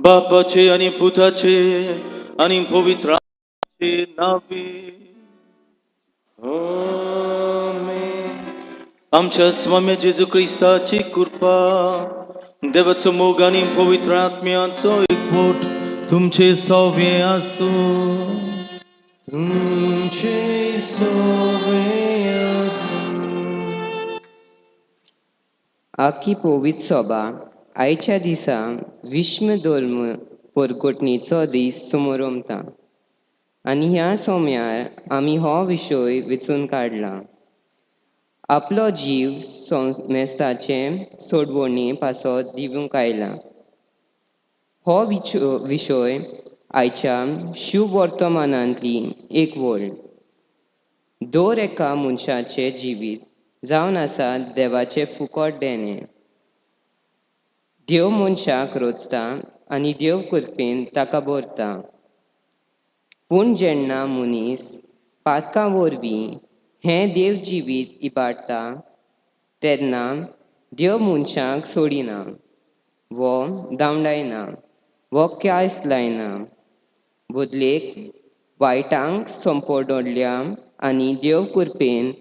बापाचे आणि पुताचे आणि पवित्राचे नावे. आमच्या स्वामी जेजू ख्रिस्ताची कृपा, देवाचो मोग आणि पवित्र आत्म्याचो एकवट तुमचे सवे असो. तुमचे सवे असो. आखी पवित्र सभा आयच्या दिसा विश्व धर्म परगटणेचो दीस समोर उमता आनी ह्या सोम्यार आमी हो विशय वेचून काडला. आपलो जीव मेस्ताचे सोडवणे पासत दिवंक आयला. हो विशय आयच्या शुभ वर्तमानांतली एक वळ. दर एका मनशाचे जिवीत जावन आसा देवाचे फुकट देणे. देव मनशाक रोचता आनी देव कृपेन ताका भरता. पूण जेन्ना मनीस पातका वरवीं हें देव जिवीत इबाडटा तेन्ना देव मनशाक सोडिना, वो धांवडायना, वो क्यास लायना. बदलेक वायटांक संपडल्या आनी देव कृपेन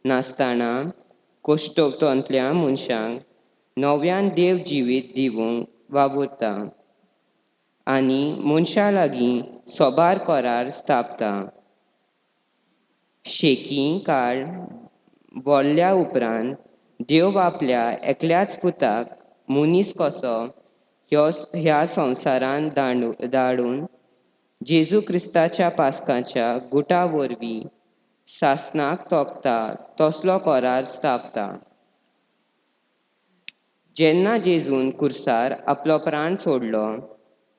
नासतना कोश्टवतल्या मनशांक नव्यान देव जिवीत दिवंक वावुरता आनी मनशा लागीं सोबार करार स्थापता. शेकी काळ बोल्ल्या उपरांत देव आपल्या एकल्याच पुताक मनीस कसो ह्या संवसारान धाडून जेजू क्रिस्ताच्या पास्काच्या गुटा वरवीं सासणाक तोखता तसलो करार स्थापता. जेन्ना जेजून कुर्सार आपलो प्राण सोडलो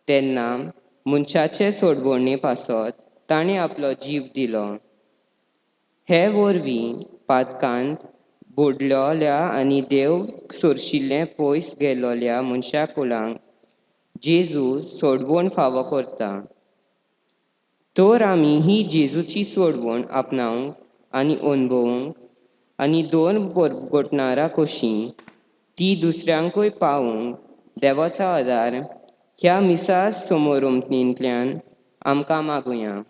तेन्ना मनशाचे सोडवणे पासत ताणें आपलो जीव दिलो. हे वरवीं पातकांत बुडलोल्या आनी देव सोरशिल्ले पयस गेलोल्या मनशा कुळांक जेजू सोडवण फावो करता. तर आमी ही जेजूची सोडवण आपणावंक आनी अणभवूंक आनी दोन परगटणारा कशीं ती दुसऱ्यांकूय पावूंक देवाचो आदार ह्या मिसा समोरुमणींतल्यान आमकां मागुया.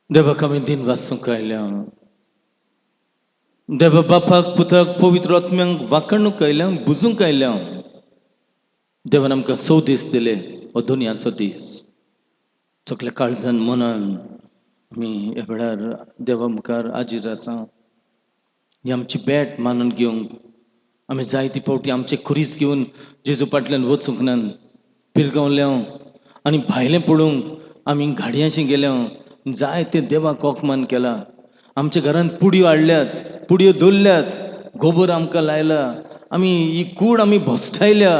देवाक आमी दिन वासूंक आयल्या. देवा बापाक पुताक पवित्र आत्म्यांक वाकणूक आयल्या, बुजूंक आयल्या. देवान आमकां 6 दीस दिले हो दुनियाचो दीस. सगल्या काळजान मनान आमी ह्या वेळार देवा मुखार हाजीर आसा. ही आमची भेट मानून घेवंक आमी जायती फावटी आमचे खुरीस घेवन जेजू फाटल्यान वचूंक ना. पिरगांवल्या आनी भायलें पडूंक आमी गाडयांशी गेल्या. जाय ते देवाक ओकमान केला. आमच्या घरांत पुडयो हाडल्यात, पुडयो दवरल्यात, गोबर आमकां लायला. आमी ही कूड आमी भोसटायल्या.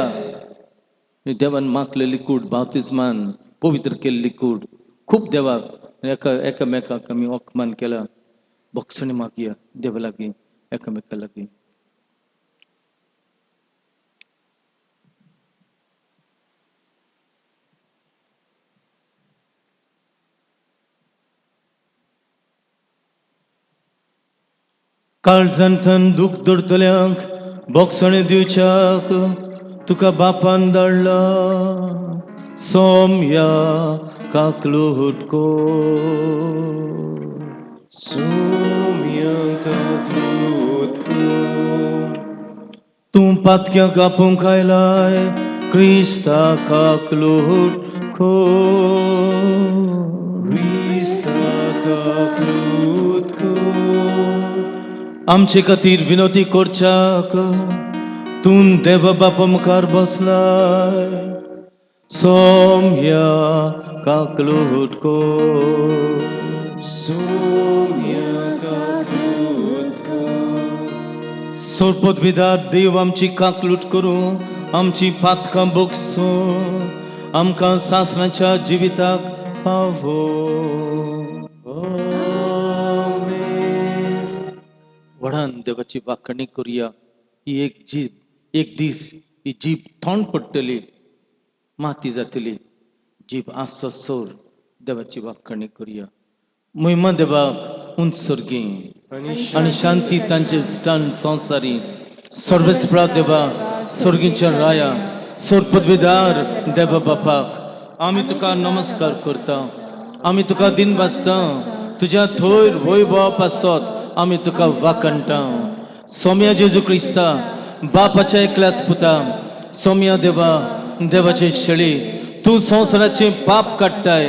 देवान मागलेली कूड बावतिस्मान पवित्र केल्ली कूड खूब देवाक एकामेकाक आमी ओकमान केला. भोगसणी मागया देवा लागीं एकामेका लागीं. काळजांतन दूख धरतल्यांक भोगसणे दिवच्याक तुका बापान धाडला. सोम्या काकलूटको सोम्या काकलूटको. तूं पातक्याक आपोवंक आयलाय क्रिस्ता काकलूटको. क्रिस्ता काकलूटको. आमचे खातीर विनोदी करच्याक तूं देव बापा मुखार बसलाय. सोम्या काकलूटको. सोम्या काकलूटको. सोडपदविदार देव आमची काकलूट करूं, आमची पातकां बोगसूं, आमकां सासणाच्या जिविताक पावो. व्हडान देवाची वाखणी करुया. ही एक दीस ही जीब थोंड पडटली, माती जातली. जीब आसत सोर देवाची वाखणी करुया. महिमा देवाक उंच सर्गी आनी शांती तांचे स्थान संवसारी. सर्वेस्परा देवा सर्गीच्या राया सोर पदवीदार देवा बापाक आमी तुका नमस्कार करता. आमी तुका दिन वाजता तुज्या थोर वैभव पासत आमी तुका वाकणटा. सोम्या जेजू क्रिस्ता बापाच्या एकल्याच पुता सोम्या देवा देवाचे शेळी तू संवसाराचे पाप काडटाय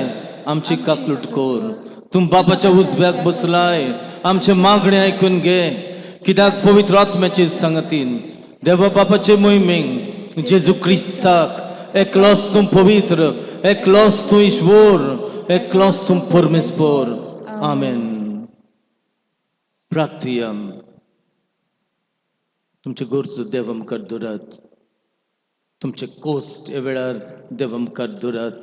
आमची काकलूट कोर. तू बापाच्या उजव्याक बसलाय आमचे मागणे ऐकून घे. कित्याक पवित्र आत्म्याचे संगतीन देवा बापाचे मोहिमेक जेजू क्रिस्ताक एकलोच तू पवित्र एकलोच तू ईश्वर एकलोच तू परमेश्वर. आमेन. प्रार्थया. तुमचे गरजो देवा मुखार दवरात. तुमचे कोस्ट हे वेळार देवा मुखार दवरात.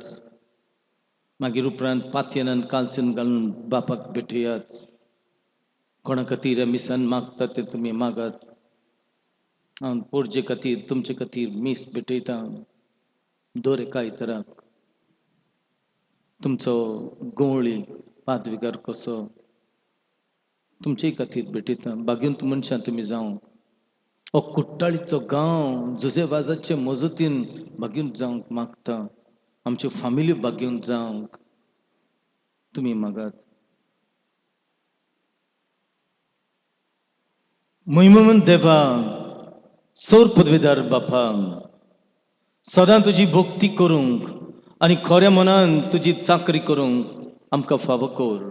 मागीर उपरांत पातयेन आनी कालचन घालून बापाक भेटयात. कोणा खातीर मिसान मागता ते तुमी मागात. हांव पोरजे खातीर तुमचे खातीर मीस भेटयता. दर एका आयताराक तुमचो गवळी पादविकार कसो तुमचे खातीर भेटयता. बागेंत मनशां तुमी जावं हो कुट्टाळीचो गांव जुजे वाजाचे मजतीन बागेंत जावंक मागता. आमच्यो फामिल्यो बागेंत जावंक तुमी मागात. महिमवंत देवा सोर पदवीदार बापा सदां तुजी भक्ती करूंक आनी खऱ्या मनान तुजी चाकरी करूंक आमकां फावो कर.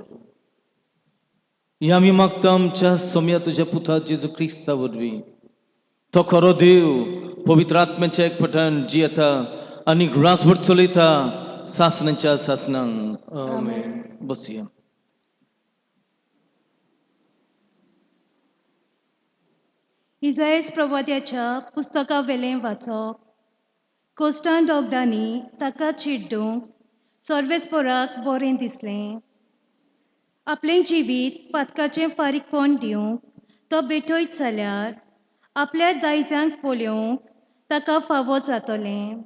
हे आमी मागता आमच्या सोम्या तुज्या पुता जेजू क्रिस्ता वरवीं. तो खरो देव पवित्र आत्म्याच्या एकपटान जियेता आनी रासभर चलयता सासणाच्या सासणांक. आमेन. बसया. इजायस प्रवाद्याच्या पुस्तका वेलें वाचप. कोस्टान दोगदांनी ताका चिड्डूंक सर्वेस्पराक बरें दिसलें. आपलें जिवीत पातकाचें फारीकपण दिवंक तो भेटयत जाल्यार आपल्या दायजांक पळोवंक ताका फावो जातलें.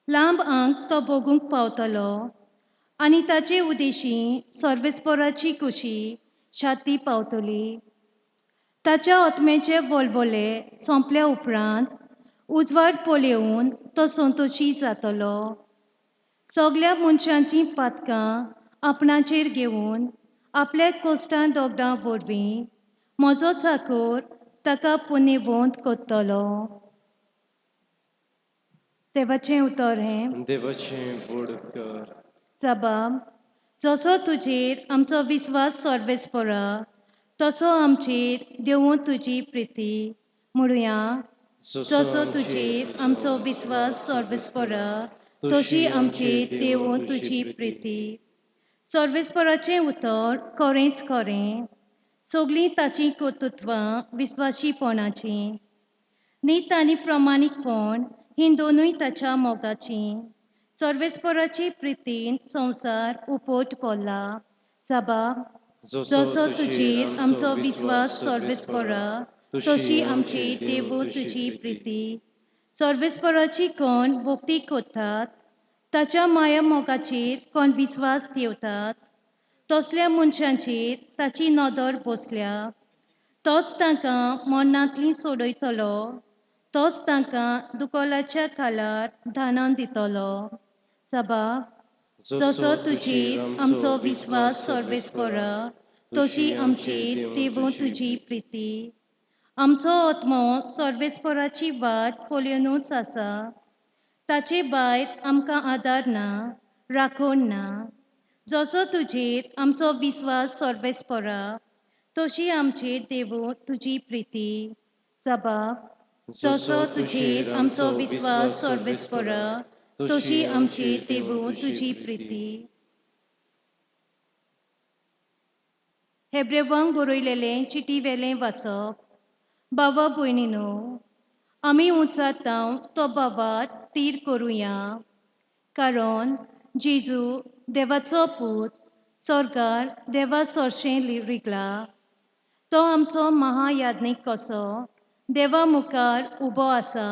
लांब अंग तो भोगूंक पावतलो आनी ताचे उदेशी सर्वेस्पराची कुशी छाती पावतली. ताच्या आत्म्याचे वळवळे सोंपल्या उपरांत उजवाड पळोवन तो संतोशी जातलो. सगळ्या मनशांची पातकां आपणाचेर घेवन आपल्या कोश्टां दोगदां वरवीं म्हजो चाकर ताका पुनेवंत करतलो. देवाचें उतर हें. देवाचें व्हड कर. जबाब. जसो तुजेर आमचो विस्वास सर्वेस्परा तसो आमचेर देवूं तुजी प्रिती. म्हणुया. जसो तुजेर आमचो विस्वास सर्वेस्परा तशी आमचेर देवूं तुजी प्रिती. सर्वेस्पराचें उतर खरेंच खरें. सगळीं ताची कर्तुत्वां विस्वाशीपणाचीं. नीत आनी प्रमाणीकपण हीं दोनूय ताच्या मोगाचीं. सर्वेस्पराची प्रितीन संवसार उपोट पडला. जबाब. जसो तुजेर आमचो विस्वास सर्वेस्परा तशी आमची देवू तुजी प्रिती. सर्वेस्पराची कोण भक्ती करतात ताच्या माया मोगाचेर कोण विस्वास ठेवतात तसल्या मनशांचेर ताची नदर बसल्या. तोच तांकां मरणांतलीं सोडयतलो. तोच तांकां दुकोलाच्या खालार धानान दितलो. जबाब. जसो तुजेर आमचो विस्वास सर्वेस्परा तशी आमची देवू तुजी प्रिती. आमचो आत्मो सर्वेस्पराची वाट पळोवनूच आसा. ताचे भायर आमकां आदार ना राखण ना. जसो तुजेर आमचो विस्वास सर्वेस्परा तशी आमची देवू तुजी प्रिती. जबाब. जसो तुजेर आमचो विस्वास सर्वेस्परा तशी आमची देवू तुजी प्रिती. हेब्रेवांक बरयलेलें चिटी वेलें वाचप. भावा भयणीनो, आमी उंचातांव तो भावात तीर करुया. कारण जेजू देवाचो पूत स्वर्गार देवा सरशें रिगला. तो आमचो महायाज्ञीक कसो देवा मुखार उबो आसा.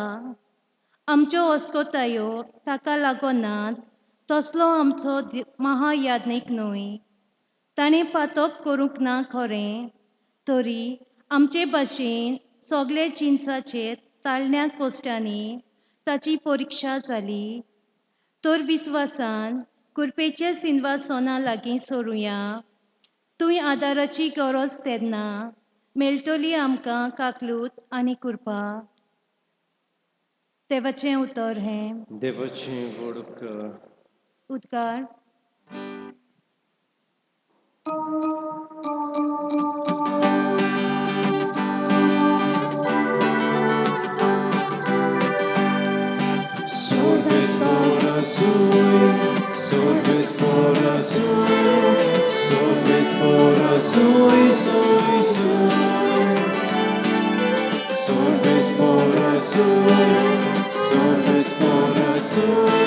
आमच्यो अस्कोतायो ताका लागोनात तसलो आमचो महायाज्ञीक न्हय. ताणें पातक करूंक ना खरें तरी आमचे भाशेन सगळे जिन्साचे ताळण्या कोश्टांनी ताची परीक्षा जाली तर विस्वासान कुरपेच्या सिंहासना लागीं सरुया तुवें आदाराची गरज तेन्ना मेळटली आमकां काकलूत आनी कुरपा देवाचें उतर हें देवाचें व्हड कर. उद्गार Sorbes fora sui, sorbes fora sui, sorbes fora sui, sui, sui. Sorbes fora sui, sorbes fora sui,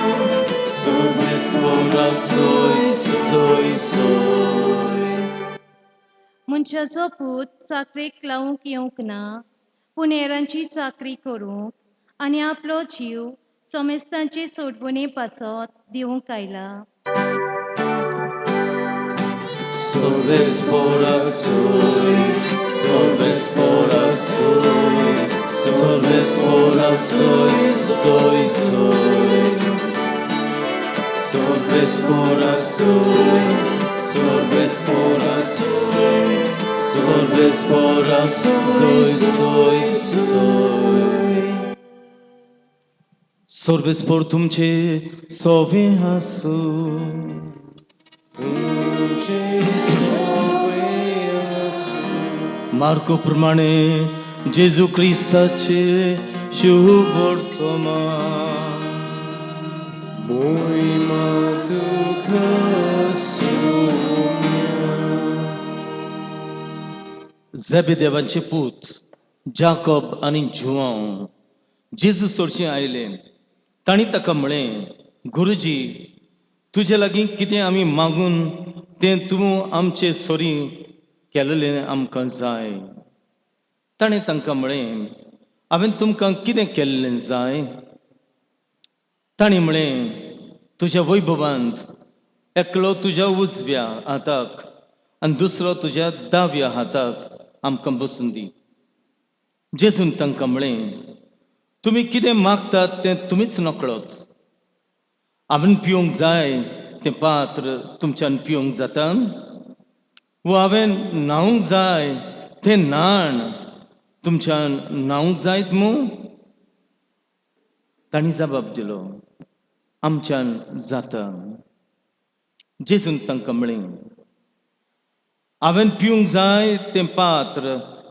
sorbes fora sui, sui, sui. मनशाचो पूत चाकरेक लावूंक येवंक ना पूण हेरांची चाकरी करूंक आनी आपलो जीव समेस्तांचे सोडवणे पासत दिवंक आयला Sorbes fora sui, sorbes fora sui, sorbes fora sui, sui, sui. Sorbes fora sui, sorbes fora sui, sorbes fora sui, sui, sui. सर्वेस्पोर तुमचे सोवे हासू मार्को प्रमाणे जेजू क्रिस्ताचे शुभ वर्तमान Mój Matko Sumia. झेबेदेवांचे पूत जाकोब आनी जुआंव जेजू सोडचे आयले तांणी ताका म्हळें गुरुजी तुजे लागीं कितें आमी मागून तें तूं आमचे सोरी केलेलें आमकां जाय ताणें तांकां म्हळें हांवें तुमकां कितें केल्लें जाय ताणीं म्हळें तुज्या वैभवांत एकलो तुज्या उजव्या हाताक आनी दुसरो तुज्या दाव्या हाताक आमकां बसून दी जेजून तांकां म्हळें तुमी कितें मागतात तें तुमीच नकळोत हांवें पिवंक जाय तें पात्र तुमच्यान पिवंक जाता वो हांवें न्हावंक जाय तें न्हाण तुमच्यान न्हावंक जायत मू तांणी जबाब दिलो आमच्यान जाता जेजून तांकां म्हळें हांवें पिवंक जाय तें पात्र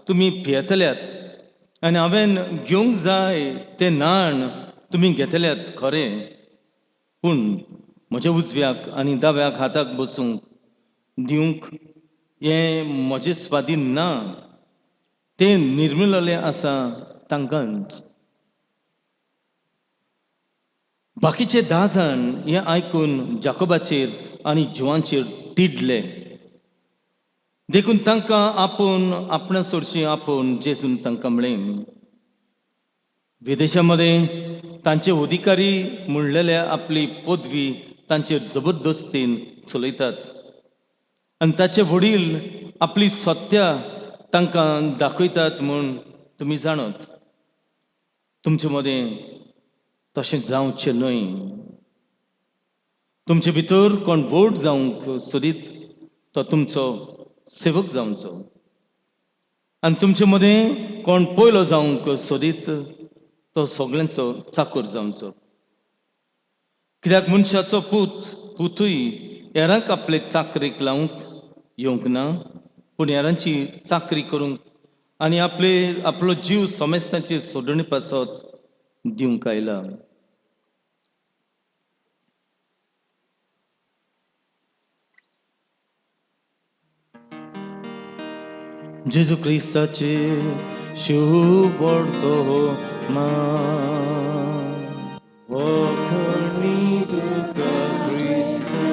तुमी पियेतल्यात आनी हांवें घेवंक जाय तें न्हाण तुमी घेतल्यात खरें पूण म्हज्या उजव्याक आनी दाव्याक हाताक बसूंक दिवंक हें म्हजें स्वाधीन ना तें निर्मिललें आसा तांकांच बाकीचे 10 जाण हें आयकून जाकोबाचेर आनी जुआंचेर तिडले देखून तांकां आपूण आपणा सोडची आपूण जेजून तांकां म्हळें विदेशामध्ये तांचे अधिकारी म्हणलेल्या आपली पदवी तांचेर जबरदस्तीन चलयतात आनी ताचे वडील आपली सत्या तांकां दाखयतात म्हूण तुमी जाणत तुमचे मदें तशें जावचें न्हय तुमचे भितर कोण व्हड जावंक सोदीत तो तुमचो सेवक जावचो आनी तुमचे मदें कोण पयलो जावंक सोदीत तो सगळ्यांचो चाकर जावचो कित्याक मनशाचो पुतूय हेरांक आपले चाकरेक लावंक येवंक ना पूण हेरांची चाकरी करूंक आनी आपलो जीव समेस्तांचे सोडणे पासत दिवंक आयला जेजू क्रिस्ताचे शुभ वर्तमान Okorni Duka Krista.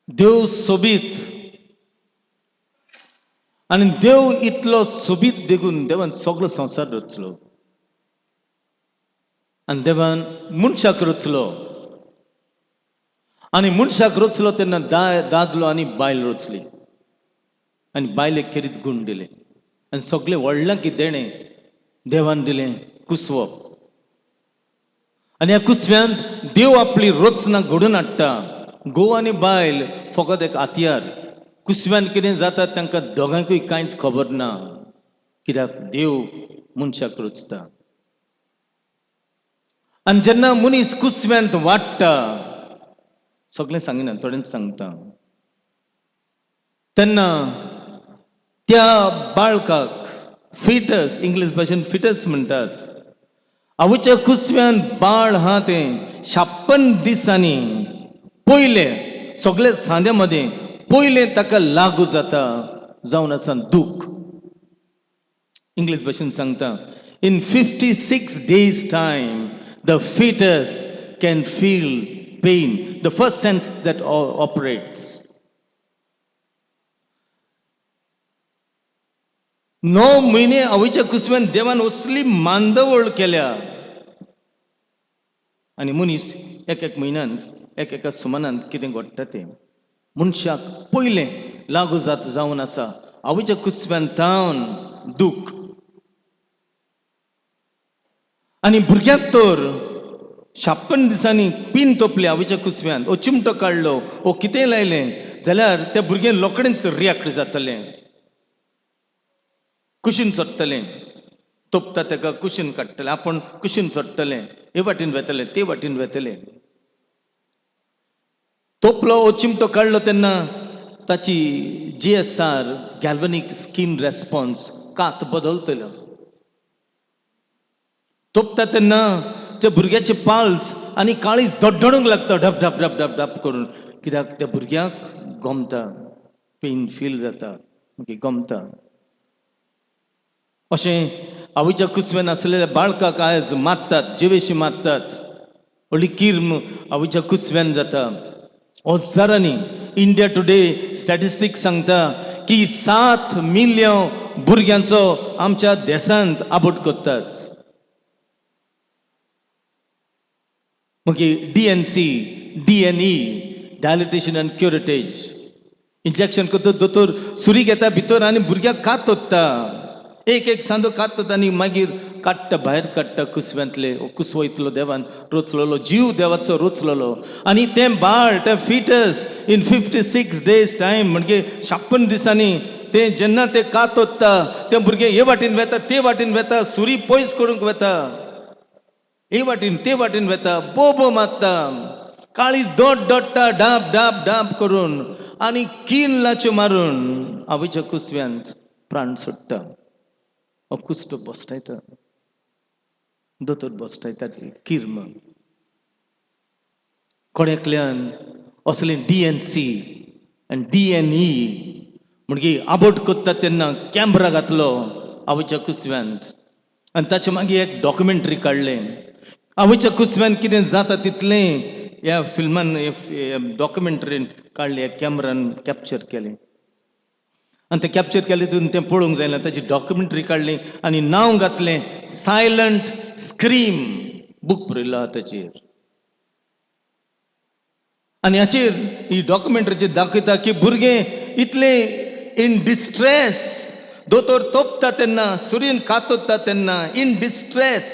देव सोबीत आनी देव इतलो सोबीत देखून देवान सगळो संवसार रचलो आनी देवान मनशाक रचलो आनी मनशाक रचलो तेन्ना दादलो आनी बायल रचली आनी बायलेक खेरीत गूण दिले आनी सगळे व्हडलें कितें देणें देवान दिलें कुसवो आनी ह्या कुसव्यांत देव आपली रचना घडोवन हाडटा घोव आनी बायल फकत एक हातयार कुसव्यान कितें जाता तांकां दोगांयकूय कांयच खबर ना कित्याक देव मनशाक रचता आनी जेन्ना मनीस कुसव्यांत वाडटा सगळें सांगिना थोडेंच सांगता तेन्ना त्या बाळकाक फिटस इंग्लीश भाशेन फिटस म्हणटात आवयच्या कुसव्यान बाळ आहा तें 56 दिसांनी पयले सगळे सांद्या मदें पयले ताका लागू जाता जावन आसा दूख इंग्लीश भाशेन सांगता in 56 days time the fetus can feel pain the first sense that operates 9 महिने आवयच्या कुसव्यान देवान असली मांदवळ केल्या आनी मनीस एक म्हयन्यांत एका सुमानांत कितें घडटा तें मनशाक पयलें लागू जावन आसा आवयच्या कुसव्यान थावन दूख आनी भुरग्याक तर 56 दिसांनी पिन तोपली आवयच्या कुसव्यान ओ चिमटो काडलो ओ कितें लायलें जाल्यार त्या भुरगें रोखडेंच रिएक्ट जातलें कुशीन सोडटलें तोपता ताका कुशीन काडटलें आपूण कुशीन सोडटलें हे वाटेन वेतलें ते वाटेन वेतलें तोपलो ओ चिमटो काडलो तेन्ना ताची GSR गॅल्वनीक स्कीन रेस्पॉन्स कात बदलतलो तोपता तेन्ना त्या भुरग्याचे पाल्स आनी काळीज धडधडूंक लागता ढप ढप ढप ढप ढप करून कित्याक त्या भुरग्याक गमता पेन फील जाता गमता अशें आवयच्या कुसव्यान आसलेल्या बाळकाक आयज मारतात जिवेशी मारतात व्हडली कीर आवयच्या कुसव्यान जाता हजारांनी इंडिया टुडे स्टॅटिस्टिक्स सांगता की 7 मिलियन भुरग्यांचो आमच्या देशांत आबोट करतात मागीर DNC DNE डायलिटेशन आनी क्युरेटेज इंजेक्शन करता दोतोर सुरी घेता भितर आनी भुरग्याक कात ओत्ता एक सांदो काडटा आनी मागीर काडटा भायर काडटा कुसव्यांतले कुसवो इतलो देवान रचलेलो जीव देवाचो रचलेलो आनी तें बाळ तें फिटस इन 56 days टायम म्हणजे 56 दिसांनी तें जेन्ना तें कात ओत्ता तें भुरगें हे वाटेन वेता ते वाटेन वेता सुरी पयस करूंक वेता हे वाटेन ते वाटेन वेता बो मारता काळीज दोडटा डाब डाब डाब करून आनी कीन लाच्यो मारून आवयच्या कुसव्यांत प्राण सोडटा कुस्ट बसतायता दोतोर बसतायता किर्म कोड्याकल्यान असलें DNC आनी DNE म्हणजे आबोट करता तेन्ना कॅमेरा घातलो आवयच्या कुसव्यांत आनी ताचे मागीर एक डॉक्युमेंटरी काडलें आवयच्या कुसव्यान कितें जाता तितलें ह्या फिल्मान डॉक्युमेंटरीन काडलें ह्या कॅमेरान कॅप्चर केलें आनी तें कॅप्चर केलें तितून तें पळोवंक जायना ताची डॉक्युमेंटरी काडली आनी नांव घातलें सायलंट स्क्रीम बूक बरयल्लो आहा ताचेर आनी हाचेर ही डॉक्युमेंटरीचेर दाखयता की भुरगें इतलें इन डिस्ट्रेस दोतोर तोपता तेन्ना सुरीन कातोत्ता तेन्ना इन डिस्ट्रेस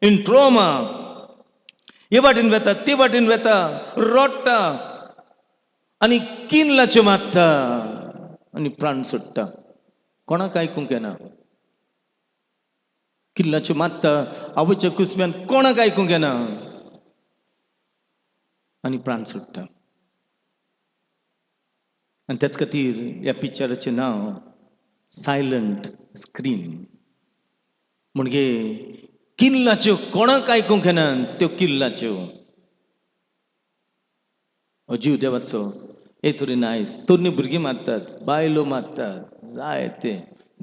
इन ट्रोमा हे वाटेन वेता ते वाटेन वेता रडटा आनी किनलाच्यो मारता आनी प्राण सोडटा कोणाक आयकूंक येना किल्लाच्यो मारता आवयच्या कुसव्यान कोणाक आयकूंक येना आनी प्राण सोडटा आनी त्याच खातीर ह्या पिक्चराचें नांव सायलंट स्क्रीन म्हणजे किल्लाच्यो कोणाक आयकूंक येना त्यो किल्लाच्यो जीव देवाचो हे तरेन आयज तरणी भुरगीं मारतात बायलो मारतात जाय ते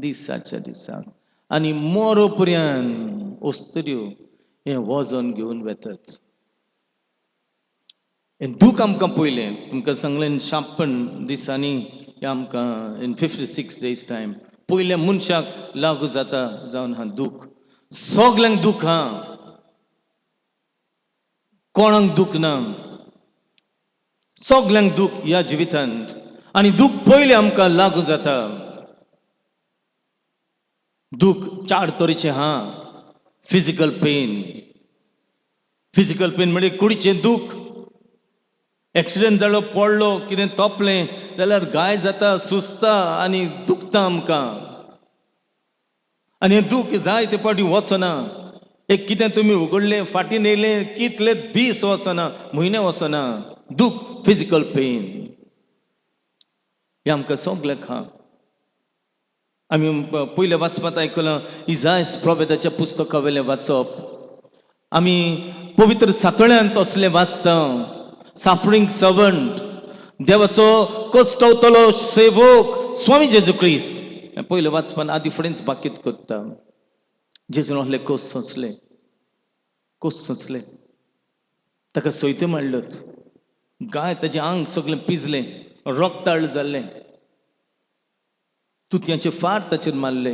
दिसाच्या दिसाक आनी मोरो पर्यंत ओस्तऱ्यो हें वजन घेवन वेतात हें दूख आमकां पयलें तुमकां सांगलें 56 दिसांनी हें आमकां इन 56 days टायम पयल्या मनशाक लागू जाता जावन हा दूख सगल्यांक दूख हा कोणाक दूख ना सगल्यांक दूख ह्या जिवितांत आनी दूख पयलीं आमकां लागू जाता. दूख 4 तरेचे हा. फिजिकल पेन म्हणजे कुडीचें दूख. एक्सिडेंट जालो, पडलो, कितें तोपलें जाल्यार गाय जाता, सुचता आनी दुखता आमकां. आनी हें दूख जायते फावटी वचना. एक कितें तुमी उगडलें, फाटीन येयलें, कितले दीस वचना, म्हयने वचना. दूख, फिजिकल पेन, हें आमकां सगळ्याक हा. आमी पयले वाचपाक आयकलां, इजायास प्रोफेताच्या पुस्तका वयलें वाचप. आमी पवित्र सातळ्यांत असलें वाचता. सफरिंग सर्वंट, देवाचो कश्टवतलो सेवक स्वामी जेजू क्रिस्त. हें पयले वाचपान आदी फुडेंच बाकीत कोत्ता. जेजून असले कोस सोंसले, ताका सोयत्यो मारल्योत, गाय ताजें आंग सगळें पिजलें, रक्ताळ जाल्लें, तुतयांचे फार ताचेर मारले,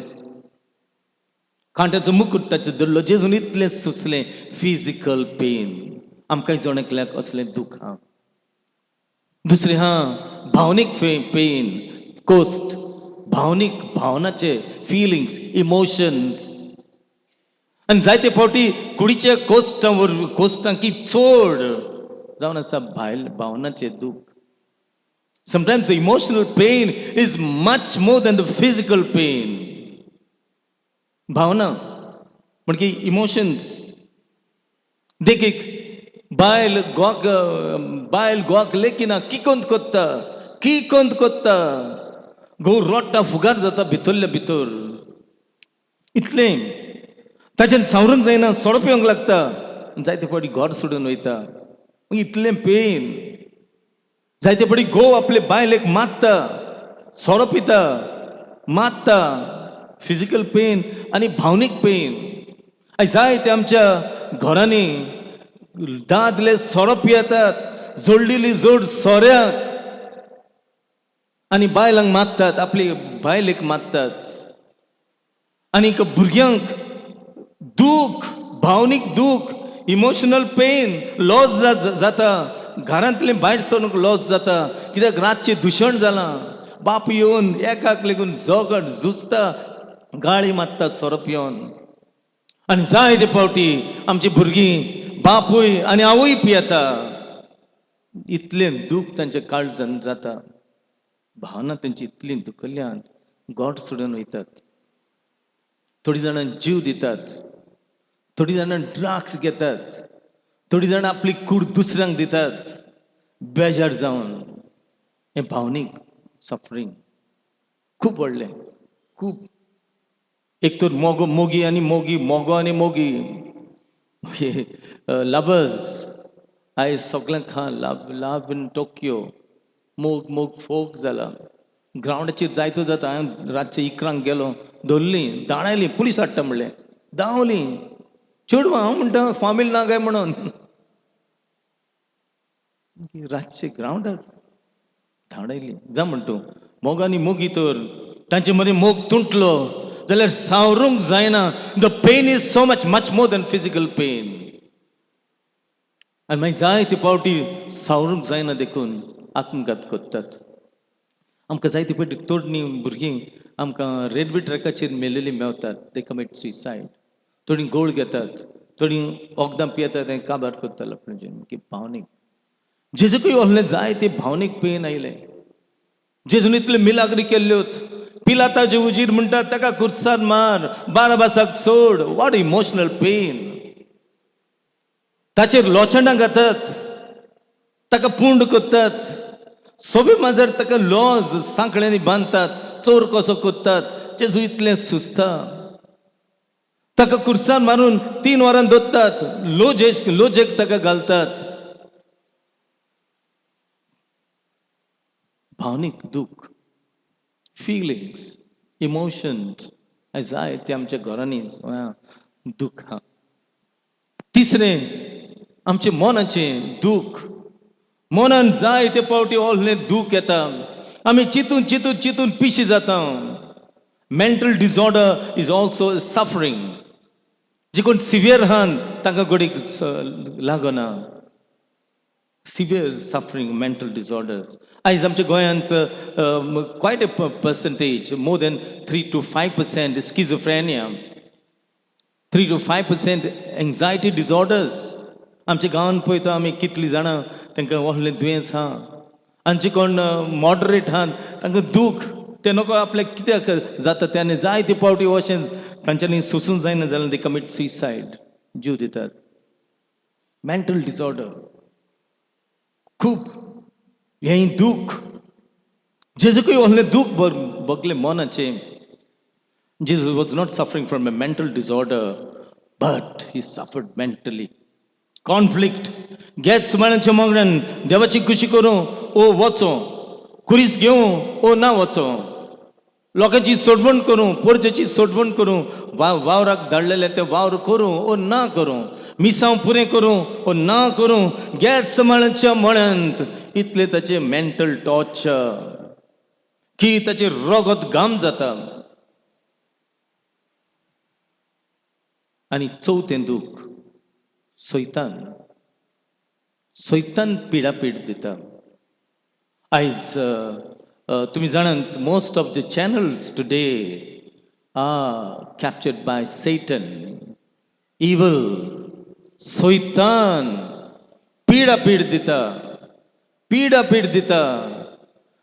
कांट्याचो मुकुट ताचेर धरलो. जेजून इतलें सुचलें. Physical pain. आमकां जणकल्याक असलें दूख हा. दुसरें हा भावनीक पेन, कोस्ट, भावनाचे फिलिंग्स, इमोशन्स. आनी जायते फावटी कुडीच्या कोस्टां की चड जावन आसा भावनाचे दूख. Sometimes the emotional pain is much more than the physical pain. भावना म्हणजे इमोशन्स. देखीक बायल गोक लेकिना किकोंत कोत्ता, घोव रोडटा, फुगार जाता भितरल्या भितर. इतलें ताच्यान सावरूंक जायना, सोडप येवंक लागता. जायते फावटी घर सोडून वयता. इतलें पेन. जायते फावटी घोव आपले बायलेक मारता, सोडप येता, मारता. फिजिकल पेन आनी भावनीक पेन. जायते आमच्या घरांनी दादले सोडप येतात, जोडलेली जोड सोऱ्याक आनी बायलांक मारतात, आपली बायलेक मारतात. आनीक भुरग्यांक दूख, भावनीक दूख, इमोशनल पेन, लॉस जाता. घरांतले भायर सरूंक लॉस जाता. कित्याक रातचें दुशण जालां. बाप येवन एकाक लेगून झुजता, गाळी मारतात सोरप येवन. आनी जायते फावटी आमची भुरगीं बापूय आनी आवय पियेता. इतलें दूख तांच्या काळजांत जाता. भावना तेंची इतली दुखल्यात गोठ सोडून वयतात. थोडी जाणां जीव दितात, थोडी जाणां ड्रग्स घेतात, थोडी जाणां आपली कूड दुसऱ्यांक दितात बेजार जावन. हें भावनीक सफरींग खूब व्हडलें, खूब. एक तर मोगी आनी मोगी लवर्स. आयज सगळ्यांक हा लव इन टोकियो. मोग फोग जाला. ग्रावंडाचेर जायतो जाता. हांवें रातचे 11 गेलो, धरलीं, धाडायलीं, पुलीस हाडटा म्हणलें, धांवलीं. चेडवां, हांव म्हणटा फामील ना काय म्हणून. रातचे ग्रावंडार धांवडायलीं. जा म्हण तूं. मोग आनी मोगी तर तांचे मदीं मोग तुटलो जाल्यार सावरूंक जायना. The pain is so much more than physical pain. आनी मागीर जायते फावटी सावरूंक जायना देखून आत्मघात करतात. आमकां जायते फावटी तोडणी भुरगीं आमकां रेल्वे ट्रॅकाचेर मेलेलीं मेवतात. दे कमीट सुसायड. थोडीं गोळ घेतात, थोडीं वखदां पियेतात आनी काबार करतात आपणें. भावनीक. जेजूकय असलें जायते भावनीक पेन आयलें. जेजून इतल्यो मिलाग्री केल्ल्योत. पिलाताचे उजीर म्हणटात ताका कुर्सार मार, बाराबासाक सोड. What emotional pain. ताचेर लोचंडां घातात, ताका पुंड कोत्तात, सोबे माजर ताका लॉज सांकळ्यांनी बांदतात, चोर कसो कोत्तात. जेजू इतलें सुस्ता. ताका कुर्सार मारून 3 वरां दवरतात, लोजेक ताका घालतात. भावनीक दूख, फिलिंग्स, इमोशन्स. जाय ते आमच्या घरांनी दूख हा. तिसरें आमचे मोनाचें दूख. मोनान जायते फावटी असलें दूख येता. आमी चिंतून पिशी जाता. Mental disorder is also suffering. जे कोण सिवियर आहात तांकां घडीक लागना. Severe suffering mental disorders. आयज आमच्या गोंयांत quite a percentage, more than 3 to 5% schizophrenia, 3 to 5% anxiety disorders. आमच्या गांवांत पळयता आमी कितलीं जाणां तांकां व्हडलें दुयेंस आहा. आनी कोण मॉडरेट आहात तांकां दूख ते नको आपल्याक कित्याक जाता त्याने जायते पावटी अशें तांच्यांनी सोंसूंक जायना जाल्यार दे कमीट सुसायड, जीव दितात. मेंटल डिसऑर्डर खूब हें दूख जेजूकय व्हडलें दूख भोगलें मोनाचें. Jesus was not suffering from a mental disorder, but he suffered mentally. Conflict. Getsemanaच्या मोगड्यान देवाची खुशी करूं ओ वचो, खुरीस घेवं ओ ना वचो, लोकांची सोडवण करूं, पोरचेची सोडवण करूं, वावराक धाडलेले ते वावर करूं ओ ना करूं, मिसांव पुरें करूं ओ ना करूं, गेत्सेमनाच्या मळ्यांत इतले ताचे मेंटल टॉर्चर की ताचे रगत घाम जाता. आनी चवथें दूख सैतान. सैतान पिडापीड दिता. आयज तुमी जाणात most of the channels today are captured by satan, evil. सैतान पिडापीड दिता, पिडापीड दिता.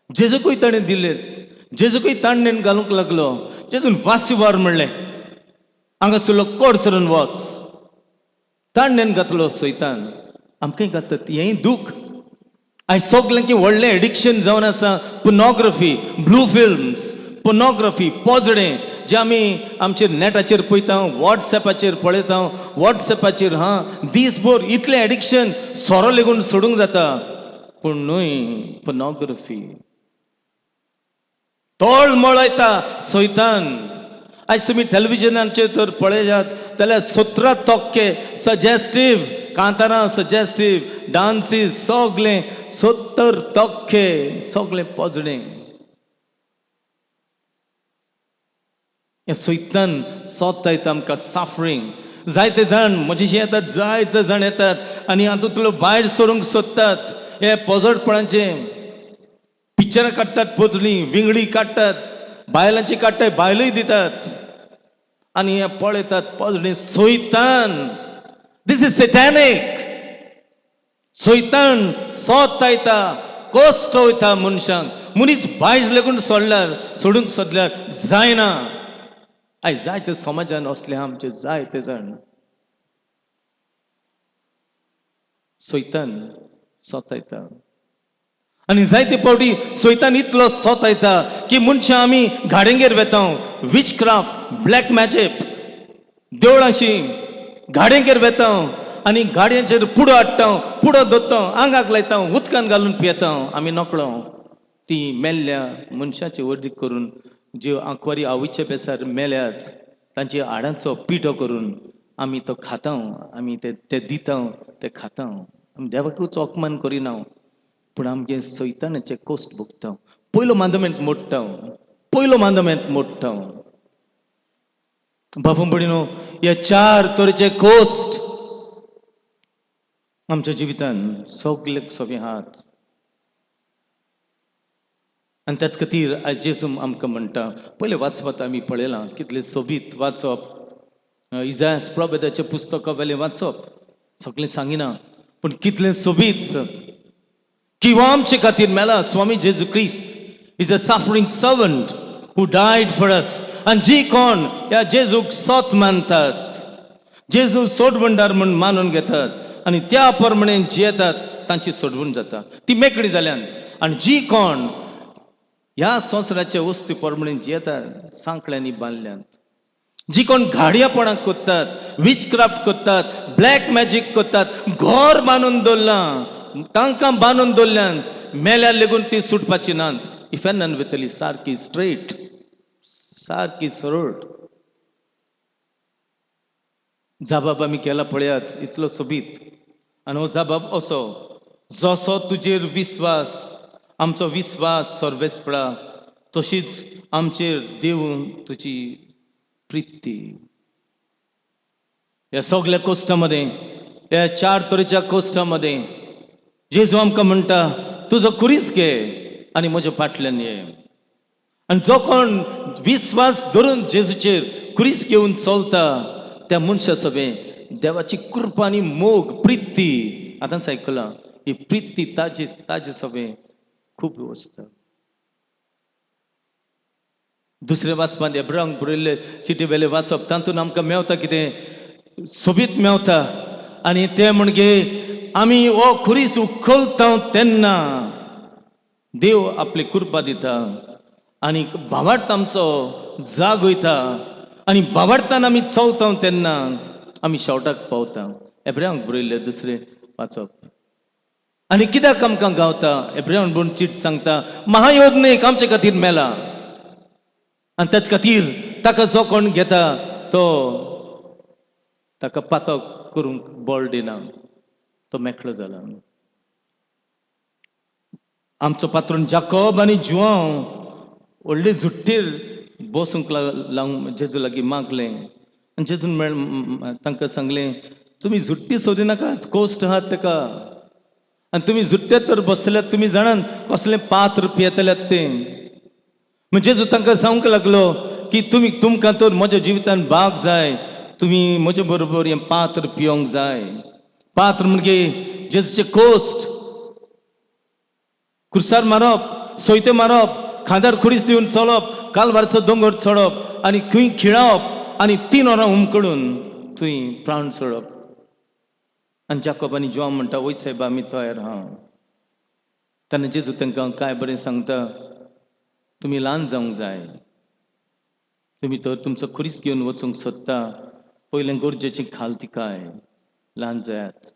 जेजूकय ताणें दिले, जेजूकय ताणेन घालूंक लागलो. जेजून वासी वार म्हणलें, हांगासरलो कोड सरून वच. ताणेन घातलो सैतान. आमकांय घातात हेंय दूख. आयज सगलें की व्हडलें एडिक्शन जावन आसा. पोर्नोग्राफी, ब्लू फिल्म्स, पोर्नोग्राफी, पोजडें जे आमी आमचेर नेटाचेर पळयता, वॉट्सॅपाचेर पळयता, वॉट्सॅपाचेर दिसभर इतलें एडिक्शन सोरो लेगून सोडूंक जाता. पूण न्हय, पोर्नोग्राफी तोळ मळयता सैतान. आयज तुमी टेलिव्हिजनाचेर तर पळयल्यात जाल्यार 17% सजेस्टीव कांतारां, सजेस्टीव डान्सीस, सगलें 70% सगलें पोजडें. हें सैतान सोदता येता आमकां सफरींग. जायते जाण म्हजेशी येतात, जायते जाण येतात आनी हातूंतलो भायर सरूंक सोदतात. हे पोजडपणाचे पिक्चरां काडटात, पोतलीं विंगडी काडटात, बायलांची काडटात, बायलोय दितात आनी हे पळयतात पोजडें. सैतान, दिस इज सॅटॅनिक. सैतान सोदता येता, कोस्ट वयता मनशांक. मनीस भायर लेगून सोडल्यार, सोडूंक सोदल्यार जायना. आयज जायते समाजान असले आमचे जायते जाण. सैतान सोदता येता आनी जायते पावटी सैतान इतलो सोदता येता की मनशां आमी घाड्यांगेर वेता, विच क्राफ्ट, ब्लॅक मॅजीक, देवळांची घाड्यांगेर वेता आनी गाडयांचेर पुडो हाडटा, पुडो धरता, आंगाक लायता, उदकान घालून पियेता आमी नकळो. ती मेल्ल्या मनशाचे वर्दीक करून, ज्यो आंकवारी आवयच्या बेसार मेल्यात तांच्या हाडांचो पिठो करून आमी तो खाता, आमी ते दिता, ते खाता. आमी देवाकूच अपमान करिना, पूण आमगे सैतानाचे कोस्ट भोगता. पयलो मांदमेंट मोडटा, पयलो मांदमेंट मोडटा. बाबू भयणीनो, हे 4 तरेचे कोस्ट आमच्या जिवितान सगळेक सगळे आहात. आनी त्याच खातीर आयज जेजू आमकां म्हणटा, पयले वाचपात आमी पळयलां कितलें सोबीत वाचप. इजायास प्रॉफेटाचें पुस्तका वेलें वाचप सगळें सांगिना, पूण कितलें सोबीत की हो आमचे खातीर मेला. स्वामी जेजू क्रिस्त is a suffering servant who died for us. आनी जी कोण ह्या जेजूक सोत मानतात, जेजू सोडवणदार म्हूण मानून घेतात आनी त्या प्रमाणे जियेतात, तांची सोडवण जाता, ती मेकळी जाल्यान. आनी जी कोण ह्या संवसाराच्या वस्तू प्रमाणे जियेतात, सांकड्यांनी बांदल्यात, जी कोण घाडयापणां कोत्तात, विच क्राफ्ट कोत्तात, ब्लॅक मॅजीक कोत्तात, घर बांदून दवरलां, तांकां बांदून दवरल्यान, मेल्यार लेगून ती सुटपाची नात. इफेन्नान वयतली सारकी स्ट्रेट, सारकी सरळ. जाबाब आमी केला पळयात, इतलो सोबीत. आनी हो जाबाब असो, जसो तुजेर विस्वास, आमचो विस्वास सर्वेस्पडा, तशीच आमचेर देव तुजी प्रिती. या सगळ्या कोस्टामध्ये, या 4 तरेच्या कोस्टामध्ये जेजू आमकां म्हणटा तुजो कुरीस घे आनी म्हज्या फाटल्यान ये. आनी जो कोण विस्वास धरून जेजूचेर कुरीस घेवन चलता त्या मनशा सगळे देवाची कृपा आनी मोग प्रिती आतांच आयकलां ही प्रिती ताजी ताजे सगळे खूब वचता. दुसरे वाचपान एब्रांक बरयल्ले चिटी वेले वाचप तातूंत आमकां मेवता कितें सोबीत मेवता आनी ते म्हणजे आमी हो खुरीस उखलता तेन्ना देव आपली कृपा दिता आनी भावार्थ आमचो जाग वयता आनी भावार्थान आमी चलता तेन्ना आमी शेवटाक पावता. एब्रांक बरयल्ले दुसरे वाचप. आनी कित्याक आमकां गावता एब्रांक बरोवन चीट सांगता महायोजनेक आमचे खातीर मेला आनी तेच खातीर ताका जो कोण घेता तो ताका पातो करूंक बळ दिना तो मेकळो जाला. आमचो पात्रोन जाकोब आनी जुआंव व्हडले झुट्टीर बसूंक लावंक जेजू लागीं मागलें आनी जेजून तांकां सांगलें तुमी झुट्टी सोदिनाकात कोस्ट आहात ताका आनी तुमी झुट्टे तर बसतल्यात तुमी जाणात कसलें पात्र पियेतल्यात तें. म्हणजे जेजू तांकां सांगूंक लागलो की तुमकां तर म्हज्या जिवितान भाग जाय तुमी म्हजे बरोबर हें पात्र पियोंक जाय. पात्र म्हणजे जेजूचे कोस्ट कुर्सार मारप सोयते मारप खांदार खुरीस दिवन चलप कालवारचो दोंगर चडप आनी खंय खिळावप आनी 3 वरां उमकडून थंय प्राण सोडप. आनी जाकोब आनी जुआंव म्हणटा वय सायबा आमी तयार आहा. तेन्ना जेजू तांकां काय बरें सांगता तुमी ल्हान जावंक जाय. तुमी तर तुमचो खुरीस घेवन वचूंक सोदता पयलें गरजेचें खाल तिकाय ल्हान जायात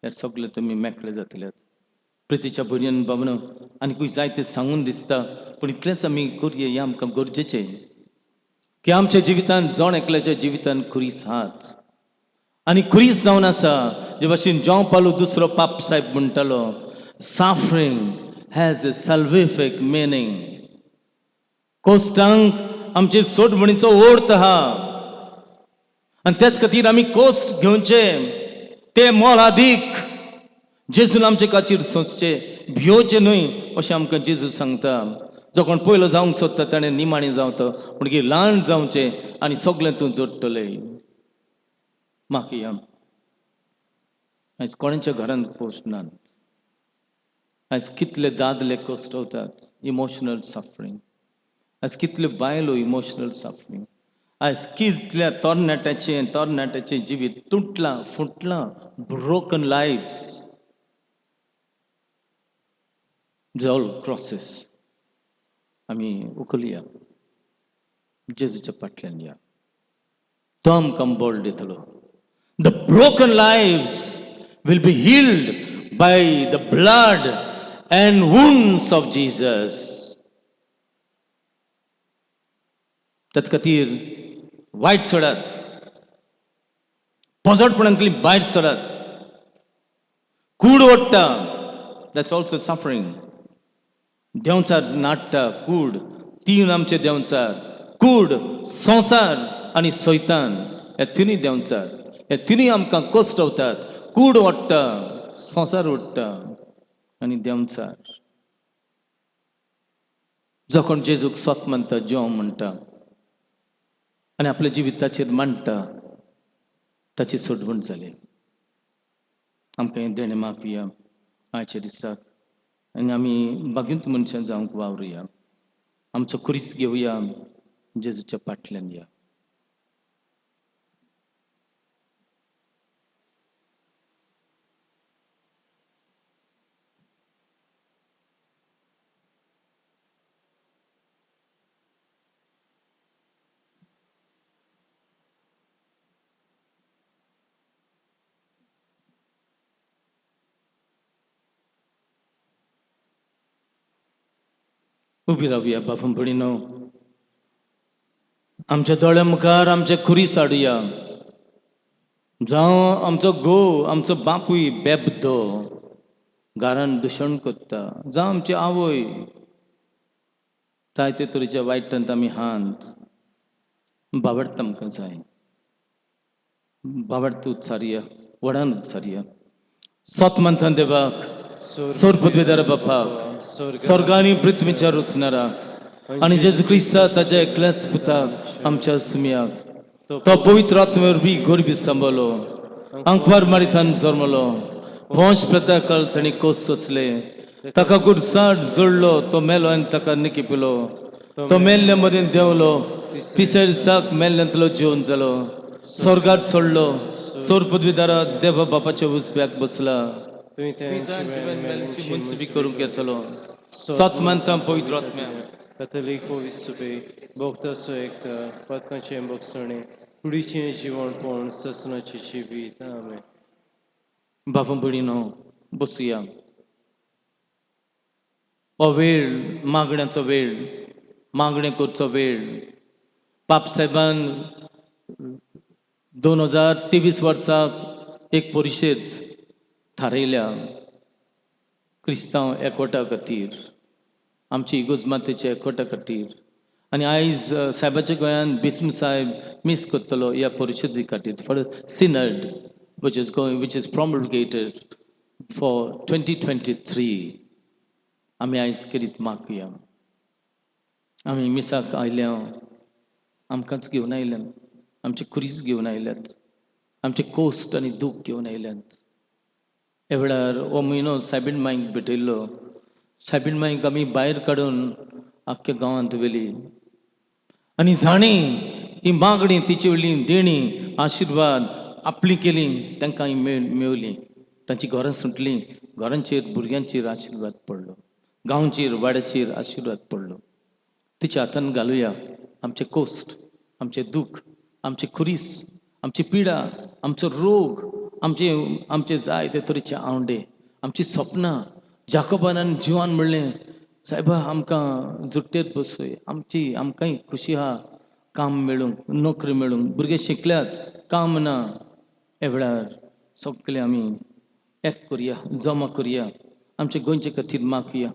यार सगळे तुमी मेकळे जातल्यात. प्रितीच्या भुरग्यान बाबनो आनी जायते सांगून दिसता पूण इतलेंच आमी करुया हें आमकां गरजेचें की आमच्या जिवितान जण एकल्याच्या जिवितान खुरीस आहात आनी खुरीस जावन आसा जे भाशेन जॉन पालो दुसरो पाप साहेब म्हणटालो सफरींग हॅज अ सल्विफीक मिनींग. कोस्टांक आमचे सोडमणीचो अर्थ आहा आनी त्याच खातीर आमी कोस्ट घेवचे ते मोलादीक जेजून आमचे खातीर सोंसचे भियोचे न्हय अशें आमकां जेजू सांगता. जो कोण पयलो जावंक सोदता ताणें निमाणें जावता म्हणजे ल्हान जावचें आनी सगळें तूं जोडटलें. मागया आयज कोणाच्या घरांत पोस्ट नात. आयज कितले दादले कोसटवतात इमोशनल सफरींग. आयज कितल्यो बायलो इमोशनल सफरींग. आयज कितल्या तरणाट्याचें जिवीत तुटलां फुटलां ब्रोकन लायफ्स. ऑल क्रॉसीस आमी उखलुया जेजूच्या फाटल्यान या तो आमकां बळ दितलो. The broken lives will be healed by the blood and wounds of Jesus. त्याच खातीर वायट सोडात पोजडपणांतली भायर सरात. कूड ओडटा दॅट्स ऑल्सो सफरींग. देंवचार नाडटा कूड तीन आमचे देंवचार कूड संवसार आनी सैतान हे तिनूय देंवचार हे तिनूय आमकां कोसटवतात. कूड ओडटा संवसार ओडटा आनी देंवचार. जो कोण जेजूक स्वत म्हणटा जो म्हणटा आनी आपल्या जिविताचेर मांडटा ताची सोडवण जाली. आमकां हें देणें मागुया आयच्या दिसाक आनी आमी बागिंत मनशां जावंक वावरुया. आमचो खुरीस घेवया जेजूच्या फाटल्यान या. उबी रावया बाबा भणीनो. आमच्या दोळ्या मुखार आमचे खुरीस हाडुया. जावं आमचो घोव आमचो बापूय बेबदो घरान दुशण कोत्ता जावं आमची आवय जायते तरेच्या वायटांत आमी हांत बाबडता आमकां जाय. बाबडता उत्सारया व्हडान उत्सारया. सत म्हणटा देवाक सोर पदवीदार बापाक स्वर्ग आनी पृथ्वीच्या रचणाराक आणि जेजू क्रिस्ता ताच्या एकल्याच पुताक आमच्या सुमियाक तो पवित्र आत्म्यावर बी गोरबी सांभाळलो अंकवार मारितान जल्मलो वंश प्रथा काळ ताणी कोस सोसले ताका गुडसाट जोडलो तो मेलो आनी ताका निकिपिलो तो मेल्ल्या मरेन देंवलो तिसऱ्या दिसाक मेल्ल्यांतलो जिवन जालो स्वर्गात चडलो सोर पदवीदारा देवा बापाच्या उजव्याक बसला तुवें तांची मुन्सिफी करूंक येतलो सात मानता पवित्र आत्म्या कथोलीक पवित्र सुबे भोगता सो एकता पदकांचे भोगसणे कुडीचें जिवणपण ससनाची जिवीत आमेन. बाबा भयणीनो बसुया हो वेळ मागण्याचो वेळ मागणें करचो वेळ पाप साहेबान 2023 वर्साक एक परिशद थारायल्या क्रिस्तांव एकवटा खातीर आमची इगोजमातेच्या एकवटा खातीर आनी आयज साहेबाच्या गोंयान बिस्म साहेब मिस करतलो ह्या परिशदे खातीर for सिनड which is promulgated for 2023 आमी आयज किरीत मागुया आमी मिसाक आयल्या आमकांच घेवन आयल्यात आमचे कुरीस घेवन आयल्यात आमचे कोस्ट आनी दूख घेवन आयल्यात ह्या वेळार हो म्हयनो सायबीण मांयक भेटयल्लो सायबीण मांयक आमी भायर काडून आख्ख्या गांवांत व्हेली आनी जाणी ही मागणी तिचे वयली देणी आशिर्वाद आपली केली तांकां मेवली तांची घरां सुटलीं घरांचेर भुरग्यांचेर आशिर्वाद पडलो गांवचेर वाड्याचेर आशिर्वाद पडलो तिच्या हातान घालुया आमचे कोस्ट आमचे दूख आमचे खुरीस आमची पिडा आमचो रोग आमचे जायते तरेचे आवंडे आमची स्वप्नां जाकोबानान जिवान म्हणलें सायबा आमकां जुट्टेर बसय आमकांय खुशी आहा काम मेळूंक नोकरी मेळूंक भुरगे शिकल्यात काम ना ह्या वेळार सगळे आमी एक करुया जमा करुया आमच्या गोंयचे खातीर मागुया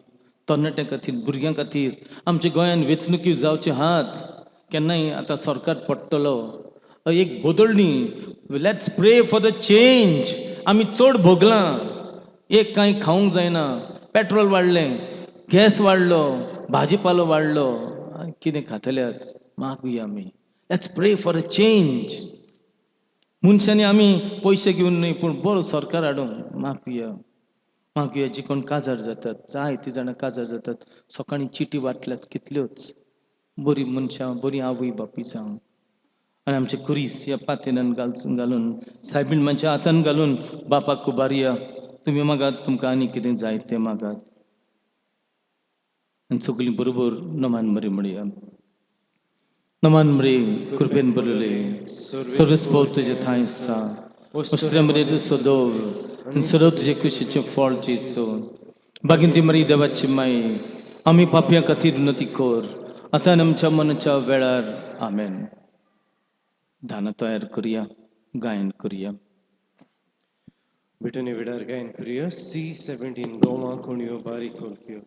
तरणाट्यां खातीर भुरग्यां खातीर आमच्या गोंयान वेंचणुकी जावचे आहात केन्नाय आतां सरकार पडटलो एक बदलणी लेट्स प्रे फॉर द चेंज आमी चड भोगलां एक कांय खावंक जायना पेट्रोल वाडलें गॅस वाडलो भाजीपालो वाडलो कितें खातल्यात मागुया आमी लेट्स प्रे फॉर अ चेंज मनशांनी आमी पयशे घेवन न्हय पूण बरो सरकार हाडूंक मागुया जी कोण काजार जातात जायतीं जाणां काजार जातात सकाळीं चिटी वाटल्यात कितल्योच बरी मनशां बरी आवय बापूय जावं आनी आमचे कुरीस ह्या पातेल्यान घालून सायबीण मांच्या हातान घालून बापाक उबारया तुमी मागात तुमकां आनी कितें जाय तें मागात आनी सगळीं बरोबर नमान मरे म्हणया नमान मरे कृपेन बरले सर्वस्पो तुजे थंय आसा वस्त्र मरे तूं सोदोव आनी सदो तुजे कुशीचें फळ जेसो बागिंती मरी देवाची माई आमी पापयां खातीर उन्नती कोर आतां आनी आमच्या मनाच्या वेळार आमेन धानां तयार करुया गायन करुया बिटनी विडार गायन करुया C17 गोमा कोणयो बारीक कोलक्यो.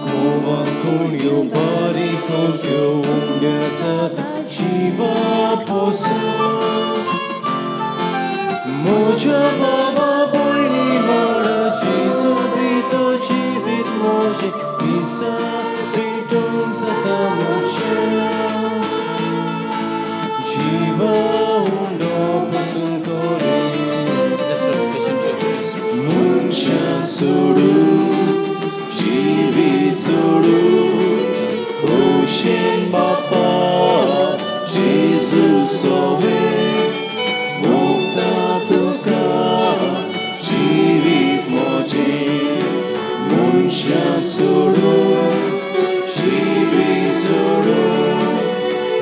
Goa koణio barik kołkio umiasat jiwa posu Moja baba boyni mara Jesu bito jivit moje Isa biton zata moje Jiva undo posun kore Munchan sodu Jivi sodu Koshin Bapa Jesus sobe Mukta tuka Jivit moje Munsha sodu Jivi sodu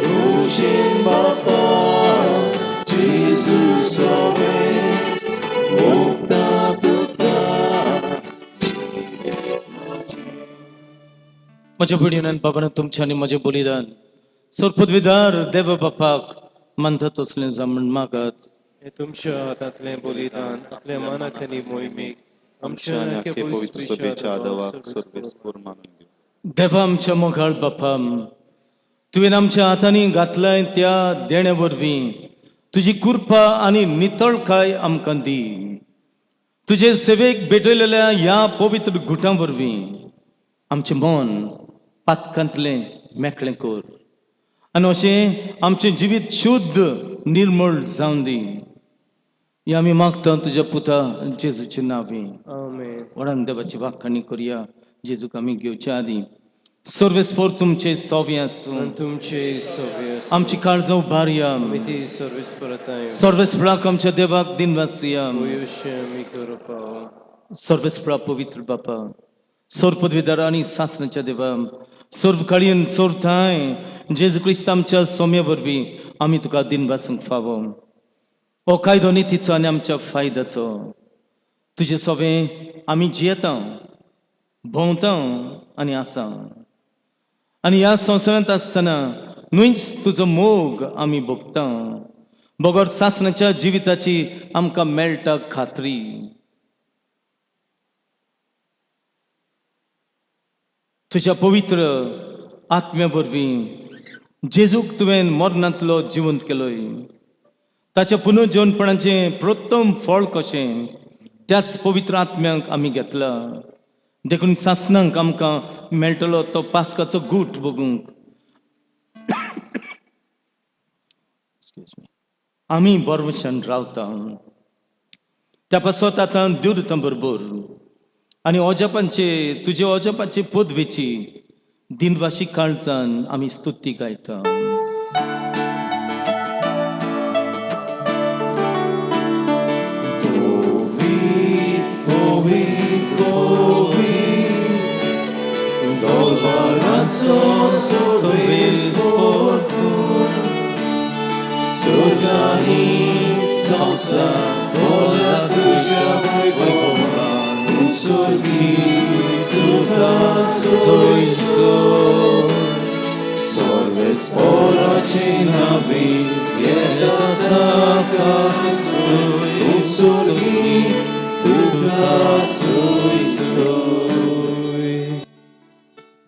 Koshin Bapa Jesus sobe Mukta tuka Jivit moje म्हज्या भयणीन बाबान तुमचे आनी म्हजें बलिदान sir पदवीदार देव बापाक मानता तसलें जामण मागात. हे तुमच्या हातांतलें बलिदान आपल्या मनांतली मोहिमेक आमच्या आमच्या आनी आणि आख्या आख्खे पवित्र पवित्र सभेच्या सभेच्या आदावाक आदावाक सर्वेस्पर सर्वेस्पर मानून घेऊ. देवा आमच्या मोगाळ बापाम तुवें आमच्या हातांनी घातलाय त्या देण्या वरवीं तुजी कृपा आनी नितळकाय आमकां दी. तुजे सेवेक भेटयलेल्या ह्या पवित्र गुटां वरवीं आमचें मन पातकांतलें मेकळें कर आनी अशें आमचें जिवीत शुद्ध निर्मळ जावन दी. हें आमी मागता तुज्या पुता जेजूच्या नांवीं. आमेन. व्हडान देवाची वाखाणी करया. जेजूक आमी घेवच्या आदीं सर्वेस्पर तुमचे सोवे आसूं. आनी तुमचे सव्य आमची काळजां उबारया. आमी ती सर्वेस्परताय सर्वेस्पराक आमच्या देवाक दिनवासया. वयुष्य आमी करपाव सर्वेस्परा पवित्र बापा सर पदवीदार आनी सासणाच्या देवा सर्व काळयेन सोरताय जेजू क्रिस्त आमच्या सोम्या वरवीं आमी तुका दिनवासूंक फावो. हो कायदो नितीचो आनी आमच्या फायद्याचो तुजें सोवें आमी जियेता भोंवता आनी आसा आनी ह्या संवसारांत आसतना न्हूच तुजो मोग आमी भोगता. बोगोर सासणाच्या जिविताची आमकां मेळटा खात्री. तुज्या पवित्र आत्म्या वरवीं जेजूक तुवें मरणांतलो जिवंत केलोय. ताच्या पुनर्जीवनपणाचें प्रथम फळ कशें त्याच पवित्र आत्म्याक आमी घेतला. देखून सासणांक आमकां मेळटलो तो पास्काचो गूट बगूंक आमी बरवशान रावता. त्या पासत आतां दिवता बरोबर आनी ओजापांचे तुजे ओजापाचे पदवेची दिनवाशी काळजान आमी स्तुती गायता.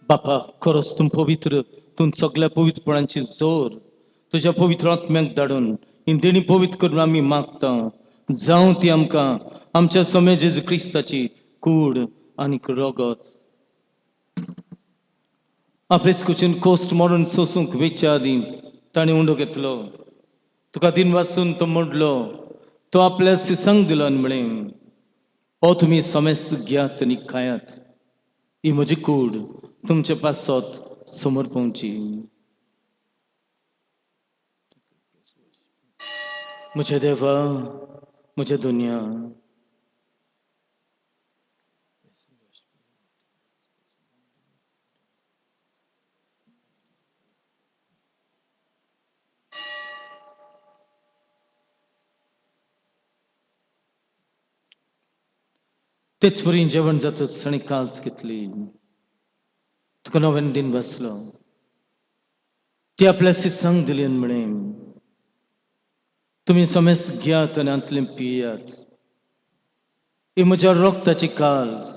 बापा खरोच तूं पवित्र तूं सगळ्या पवित्रपणांची जोर तुज्या पवित्र आत्म्याक धाडून ही देणी पवित्र करून आमी मागता. जावं ती आमकां आमच्या समय जेजू क्रिस्ताची कूड आनी रगत. आपलेच कुशीन कोस्ट मोडून सोसूंक वेच्या आदीं ताणें उंडो घेतलो. तुका दिन वाचून तो मोडलो. तो आपल्या सिसांक दिलो आनी म्हळें ओ तुमी समेस्त घेयात आनी खायात. ही म्हजी कूड तुमच्या पासत समोर पावची. म्हज्या देवा म्हज्या दुनिया तेच परी जेवण जातच ताणें काल्स घेतली. तुका नव्यान दिन बसलो. ती आपल्या सिसांक दिली आनी म्हळें तुमी समेस्त घेयात आनी अंतलें पियात. ही म्हज्या रोगताची काल्स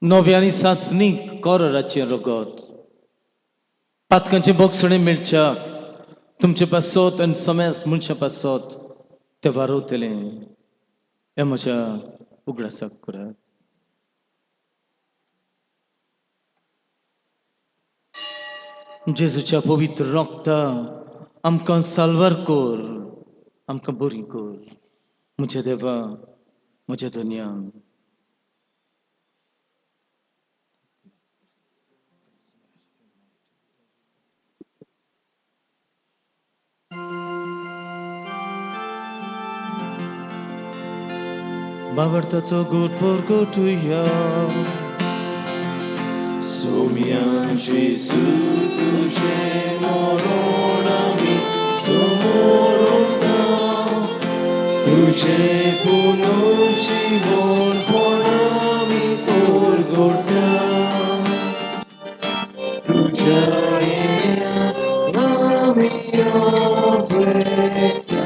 नव्या आनी सासणीक कोराचें रगत. पातकांचे बोगसणे मेळच्याक तुमचे पासत आनी समेस्त मनशा पासत ते वारोवतलें हें म्हज्या उगडासाक करात. जेजूच्या पवित्र रोगता आमकां साल्वार कर आमकां बरी कर. म्हज्या देवा म्हज्या दुनिया बावरताचो गोड परगटुया. सोम्या जेजू तुझे मरण आमी समोरता. तुझे पुनर्जीवन पण आमी परगटा. तुझ्या येण्यात आम्ही ऑब्रेटा.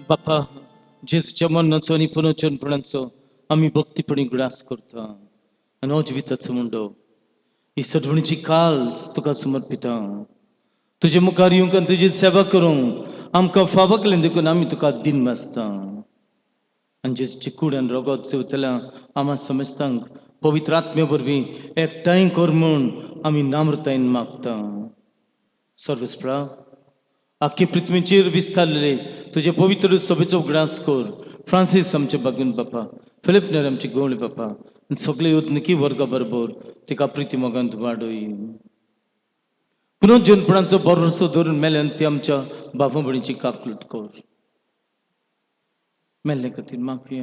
बापा जेजूच्या मरणाचो आणि पुनरुत्थानाचो आम्ही भक्तीपणी ग्रास करता आणि हो जिविताचो मुंडो ही सदवणीची काल्स तुका समर्पिता. तुझे मुखार येवंक आनी तुजी सेवा करूंक आमकां फावो केलें देखून आमी तुका दिन मासता. आनी जेजूचे कुड्यान रगत चेवतल्या आम्हा समस्तांक पवित्र आत्मे वरवीं एकठांय कर म्हूण आमी नाम्रतायेन मागता. सर्वस्प्रा आख्खे पृथ्वीचेर विस्तारलेले तुझे पवित्र सभेचो ग्रास कर. फ्रांसीस आमचे बागून बापा, फिलिप नेर आमचे गवळे बापा आनी सगळे उदनिकी वर्गा बरोबर तिका प्रिती मोगांत वाडय. पुनर्जन्मपणाचो भरोसो धरून मेल्यान ते आमच्या भावा भयणीची काकलूट कर. मेल्ले खातीर माफी.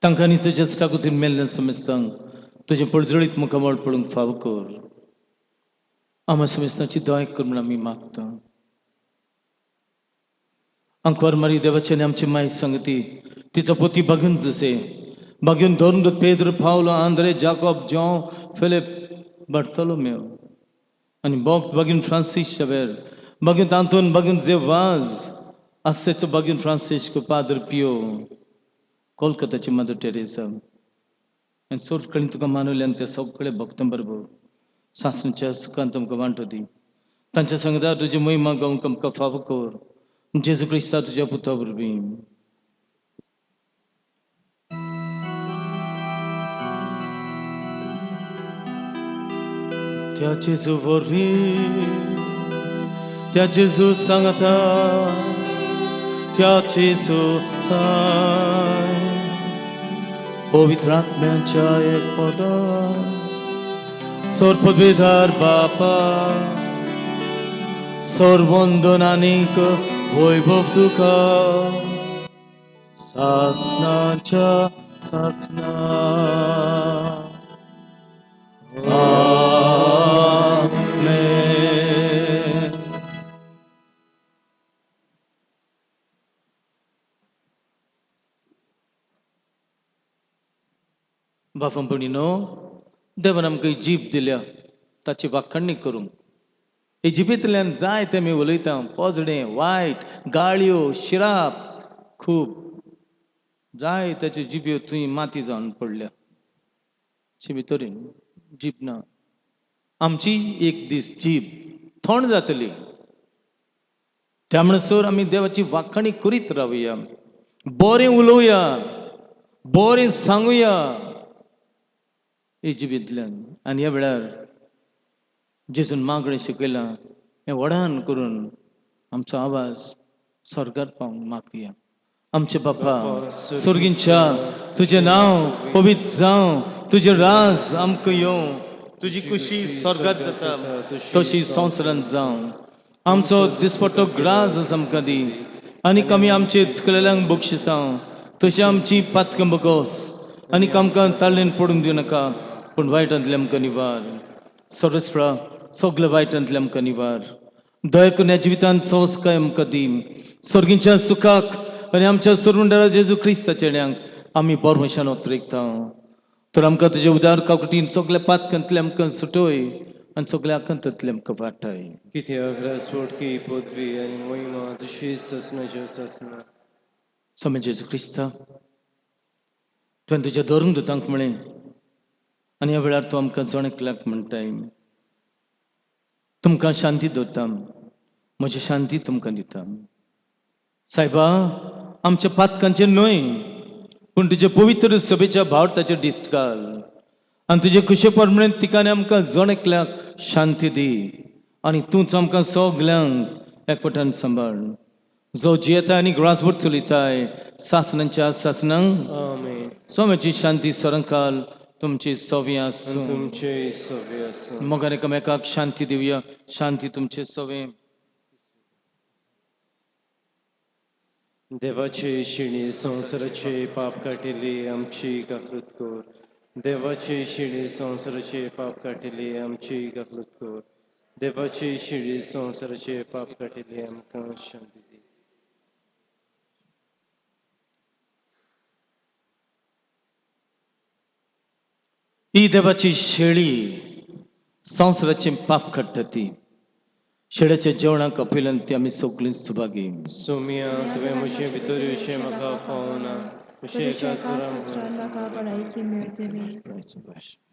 तांकां आनी तुज्या इश्टा मेल्ल्या समस्तांक तुजें पडजळीत मुखामळ पळोवंक फावो कर. आम्हा समस्तांची दया कर म्हूण आमी मागता. अंकवार मारी देवाचे आनी आमचे माय संगती तिचो पोती बागून जसे बागून धरून पेद्र पावलो आंद्रे जाकोब जॉन फिलिप बार्तोलोमेव आनी बोग बागून फ्रांसीस शेवेर बागून आंतोन बागून जेवाज आसेचो बागून फ्रांसिस्को पाद्र पियो कोलकाताची मदर टेरेसा आनी सोर कळी तुका मानवल्यान त्या सगळे भक्तां बरोबर सासणेच्या सुखांत तुमकां वांटो दी. तांच्या संगता तुजी महिमा गावंक आमकां फावो कर. जेजू क्रिस्ता तुज्या पुता वरवीं. त्या जेजू वरवीं त्या जेजू सांगता त्या जेजू पवित्र आत्म्याच्या एकपदा सर्वपदवीधार बापा सर्वंदन आनीक वैभव तुका सासणाच्या सासणा. आमेन. बापा भयणीनो, देवान आमकां जीब दिल्या ताची वाखाणणी करूंक. हे जिबेंतल्यान जाय ते आमी उलयता. पोजडें वायट गाळयो शिराप खूब जाय त्याच्यो जिब्यो थंय माती जावन पडल्या. भितरीन जीब ना. आमची एक दीस जीब थोंड जातली. त्या म्हणसर आमी देवाची वाखाणी करीत रावया. बरें उलोवया, बरें सांगुया हे जिबेंतल्यान. आनी ह्या वेळार जेजून मागणें शिकयलां हें व्हडान करून आमचो आवाज स्वर्गार पावंक मागुया. आमचे बापा स्वर्गींच्या तुजें नांव पवित्र जावं. तुजें राज आमकां येवं. तुजी खुशी स्वर्गार जाता तशी संवसारांत जावं. आमचो दिसपट्टो ग्रास आमकां दी आनीक आमी आमचे चुकलेल्यांक बक्षिता तशी आमची पातकां बगोस आनीक आमकां ताळ्ळेन पडूंक दिवं नाका पूण वायटांतले आमकां निवार. सर्वस्प्रा सगळे वायटांतले आमकां निवार. दया करून ह्या जिवितांत संस्कार आमकां दी. सर्गींच्या सुखाक आनी आमच्या सुरवंडरा जेजू क्रिस्ताच्या येण्याक आमी बोरमोशान उतरयता. तर आमकां तुजे उदार काकुटीन सगळ्या पातकांतले आमकां सुटय आनी सगळ्या आकांतांतले आमकां वाटाय. कित्याक राजवटकी पदवी आनी महिमा तशीच ससनाच्यो ससना. समय जेजू क्रिस्ता तुवें तुज्या धर्म दुतांक म्हळें आनी ह्या वेळार तूं आमकां जणकल्याक म्हणटाय तुमकां शांती दवरता. म्हजी शांती तुमकां दिता. सायबा आमच्या पातकांचेर न्हय पूण तुजे पवित्र सभेच्या भावताचेर दिश्ट घाल आनी तुजे खुशे परमणें तिका आनी आमकां जणकल्याक शांती दी आनी तूंच आमकां सगल्यांक एकवटान सांबाळ. जो जियेता आनी ग्रासभर चलयताय सासणांच्या सासणांक आमेन. स्वाम्याची शांती सरंकाल तुमची सवी आसूं. तुमचे सवे आसूं. मोगान एकामेकाक शांती दिवया. शांती तुमचे सवे. देवाचे शिणी संवसाराचे पाप काटिली आमची गाफलत कर. देवाचे शिणी संवसाराचे पाप काटिली आमची गाफलत कर. देवाची शिडी संवसाराचे पाप काटिले आमकां शांती दी. ही देवाची शेळी संवसाराचे पाप काडटा ती. शेळ्याच्या जेवणाक आपयल्यान ती आमी सगळीं सुभागी. सोमिया तुवें म्हजें भितर येवचें म्हाका फावना. अशें एका सुरान म्हाका बडायकी मेळटली.